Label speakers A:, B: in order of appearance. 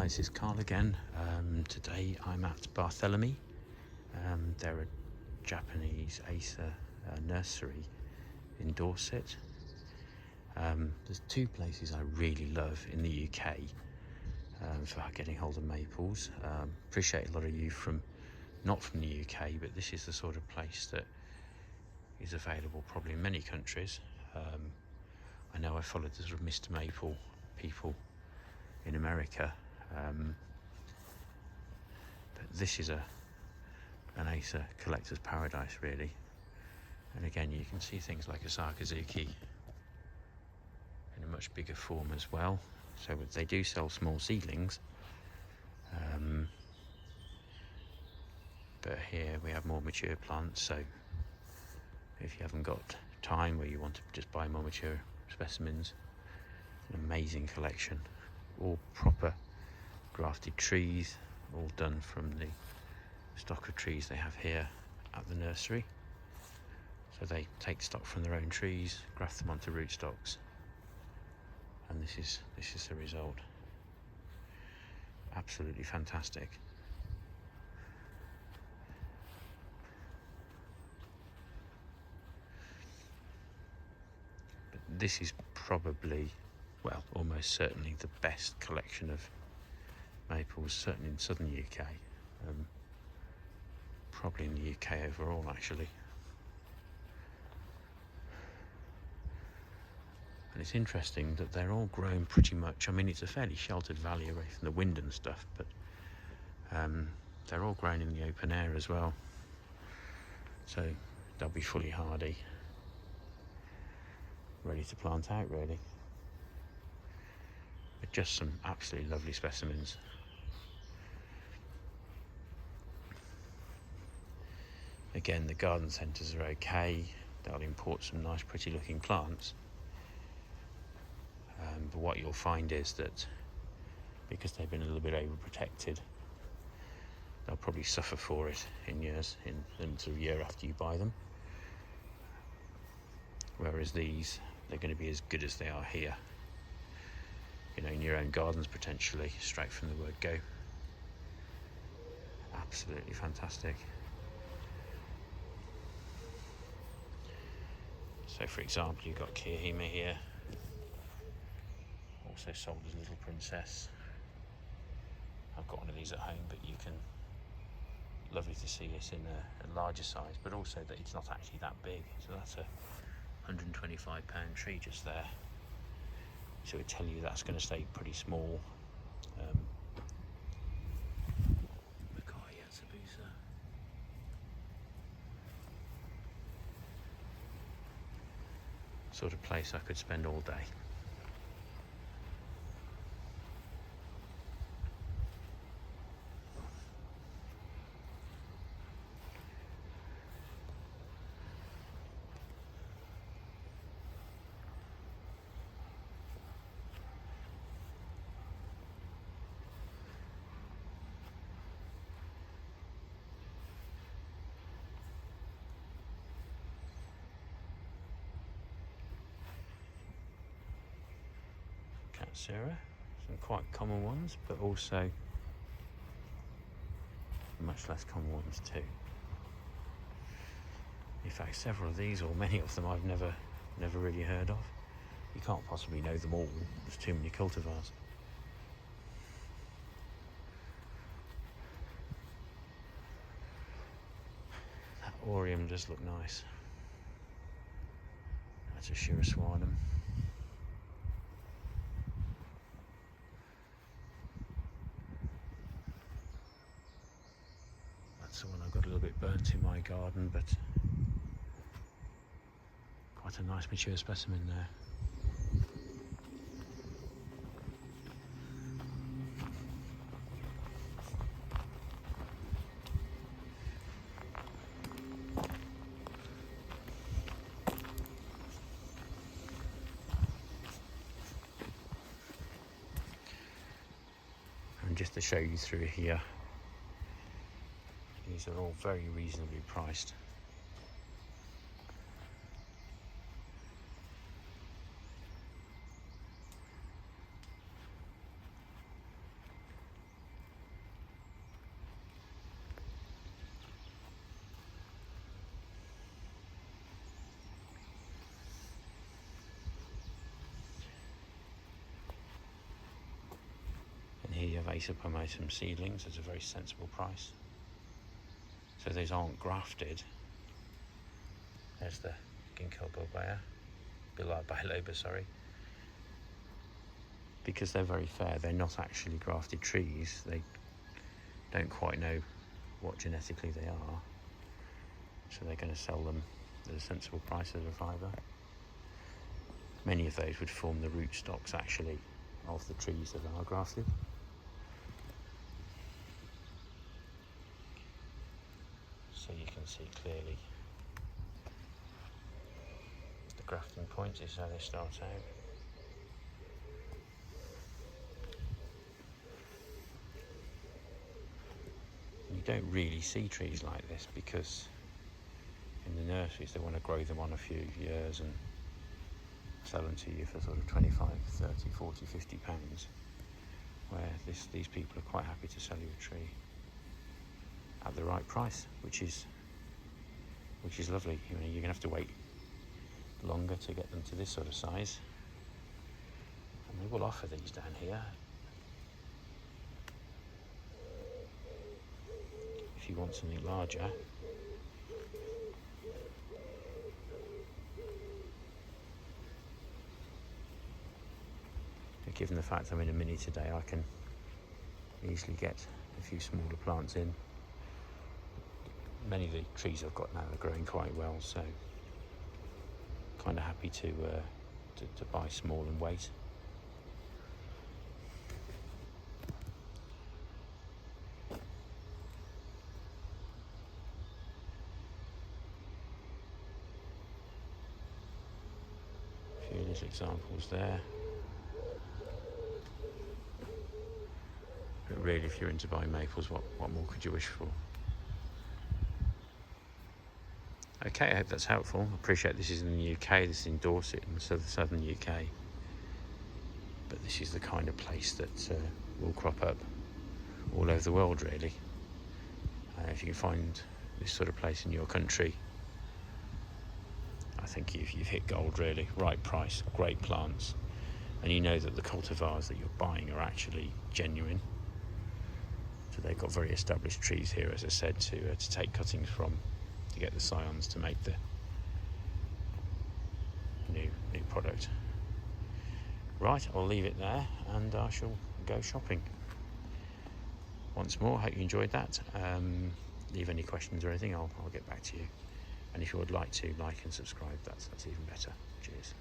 A: guys, it's Carl again. Today I'm at Barthélemy. They're a Japanese Acer nursery in Dorset. There's two places I really love in the UK for getting hold of maples. Appreciate a lot of you not from the UK, but this is the sort of place that is available probably in many countries. I know I followed the sort of Mr. Maple people in America, but this is an Acer collector's paradise really. And again, you can see things like a Sakazuki in a much bigger form as well. So they do sell small seedlings, but here we have more mature plants. So if you haven't got time, or you want to just buy more mature specimens, an amazing collection. All proper grafted trees, all done from the stock of trees they have here at the nursery. So they take stock from their own trees, graft them onto rootstocks, and this is the result. Absolutely fantastic. But this is probably, well, almost certainly the best collection of maples, certainly in southern UK, probably in the UK overall actually. And it's interesting that they're all grown pretty much, I mean it's a fairly sheltered valley away from the wind and stuff, but they're all grown in the open air as well, so they'll be fully hardy, ready to plant out really. But just some absolutely lovely specimens. Again, the garden centres are okay, they'll import some nice pretty looking plants, but what you'll find is that because they've been a little bit overprotected, they'll probably suffer for it until a year after you buy them. Whereas these, they're going to be as good as they are here, you know, in your own gardens potentially, straight from the word go. Absolutely fantastic. So for example, you've got Kirihime here, also sold as Little Princess. I've got one of these at home, but you can, lovely to see it in a larger size, but also that it's not actually that big. So that's a £125 tree just there. So it tell you that's going to stay pretty small. Makai Yatsubusa. Sort of place I could spend all day. Katsura, some quite common ones, but also much less common ones too. In fact, several of these, or many of them, I've never really heard of. You can't possibly know them all, there's too many cultivars. That Orium does look nice. That's a Shiraswanum. That's the one I got a little bit burnt in my garden, but quite a nice mature specimen there. And just to show you through here, these are all very reasonably priced. of Acer pomatum seedlings at a very sensible price. So those aren't grafted. There's the ginkgo biloba, sorry. Because they're very fair, they're not actually grafted trees. They don't quite know what genetically they are. So they're going to sell them at a sensible price at a fiver. Many of those would form the root stocks actually of the trees that are grafted. So you can see clearly the grafting point is how they start out. You don't really see trees like this because in the nurseries they want to grow them on a few years and sell them to you for sort of 25, 30, 40, 50 pounds, where these people are quite happy to sell you a tree at the right price, which is lovely. You know, you're going to have to wait longer to get them to this sort of size, and we will offer these down here. If you want something larger, given the fact I'm in a Mini today, I can easily get a few smaller plants in. Many of the trees I've got now are growing quite well, so kind of happy to buy small and wait. A few little examples there. But really, if you're into buying maples, what more could you wish for? Okay, I hope that's helpful. I appreciate this is in the UK, this is in Dorset in the southern UK. But this is the kind of place that will crop up all over the world, really. If you can find this sort of place in your country, I think you've hit gold, really. Right price, great plants. And you know that the cultivars that you're buying are actually genuine. So they've got very established trees here, as I said, to take cuttings from, to get the scions to make the new product. Right, I'll leave it there and I shall go shopping. Once more, hope you enjoyed that. Leave any questions or anything, I'll get back to you. And if you would like to like and subscribe, that's even better. Cheers.